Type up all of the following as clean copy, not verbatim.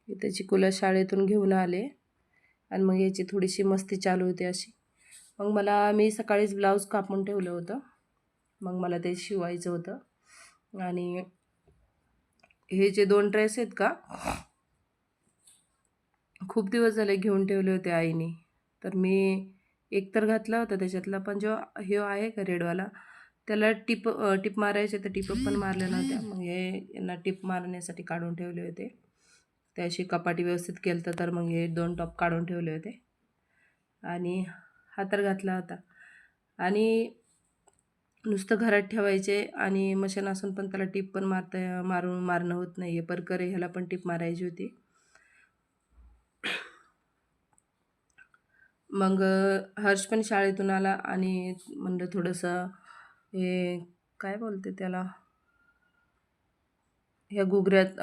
इथे चिकूला शाळेतून घेऊन आले आणि मग याची थोडीशी मस्ती चालू होती अशी. मग मी सकाळीच ब्लाऊज कापून ठेवलं होतं. मग मला ते शिवायचं होतं आणि हे जे 2 ड्रेस आहेत का, खूप दिवस झाले घेऊन ठेवले होते आईने. तर मी एक तर घातला होता त्याच्यातला, पण जो हे आहे का रेडवाला, त्याला टिप मारायचे तर टिप पण मारल्या नव्हत्या. मग यांना टिप मारण्यासाठी काढून ठेवले होते. त्याशी कपाटी व्यवस्थित केलं तर मग हे 2 टॉप काढून ठेवले होते आणि हा तर घातला होता. आणि नुसतं घरात ठेवायचे आणि मशीन असून पण त्याला टिप पण मारणं होत नाही आहे. परकर ह्याला पण टिप मारायची होती. मग हर्ष पण शाळेतून आला आणि म्हणलं थोडंसं हे काय बोलते त्याला, ह्या घुगऱ्यात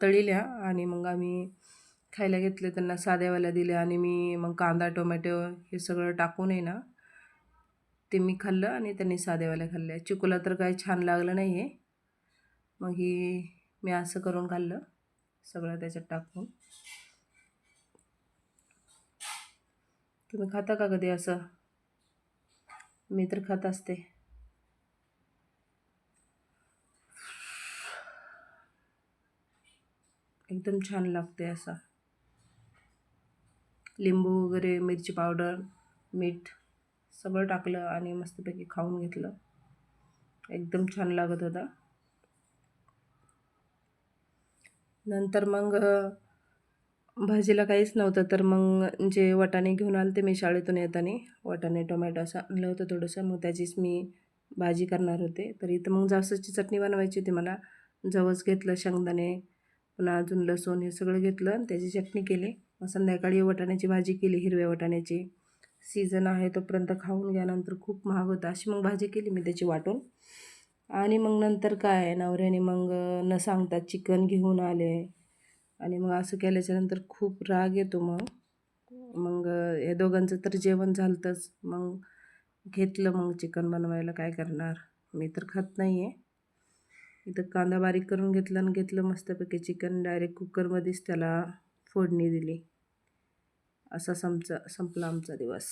तळिल्या आणि मग आम्ही खायला घेतले. त्यांना साध्यावाल्या दिल्या आणि मी मग कांदा टोमॅटो हे सगळं टाकून आहे ना, ते मी खाल्लं आणि त्यांनी साध्यावाल्या खाल्ल्या. चिकूला तर काही छान लागलं नाही आहे. मग मी असं करून खाल्लं सगळं त्याच्यात टाकून. तुम्ही खाता का कधी असं? मी तर खात असते. एकदम छान लागते असा. लिंबू वगैरे, मिरची पावडर, मीठ सगळं टाकलं आणि मस्तपैकी खाऊन घेतलं. एकदम छान लागत होता. नंतर मग भाजीला काहीच नव्हतं, तर मग जे वाटाणे घेऊन आले ते मी शाळेतून येताना वाटाणे टोमॅटो असं आणलं होतं थोडंसं. मग त्याचीच मी भाजी करणार होते. तर इथं मग जवसाची चटणी बनवायची होती मला. जवस घेतलं, शेंगदाणे, पुन्हा अजून लसूण हे सगळं घेतलं आणि त्याची चटणी केली. मग संध्याकाळी वाटाण्याची भाजी केली, हिरव्या वाटाण्याची. सीझन आहे तोपर्यंत खाऊन घ्या, नंतर खूप महाग होतं. अशी मग भाजी केली मी त्याची वाटून. आणि मग नंतर काय नवऱ्याने मग न सांगता चिकन घेऊन आले आणि मग असं केल्याच्यानंतर खूप राग येतो. मग या दोघांचं तर जेवण झालंच. मग घेतलं मग चिकन बनवायला. काय करणार, मी तर खात नाही आहे. इथं कांदा बारीक करून घेतलं मस्तपैकी चिकन. डायरेक्ट कुकरमध्येच त्याला फोडणी दिली. असा संपला आमचा दिवस.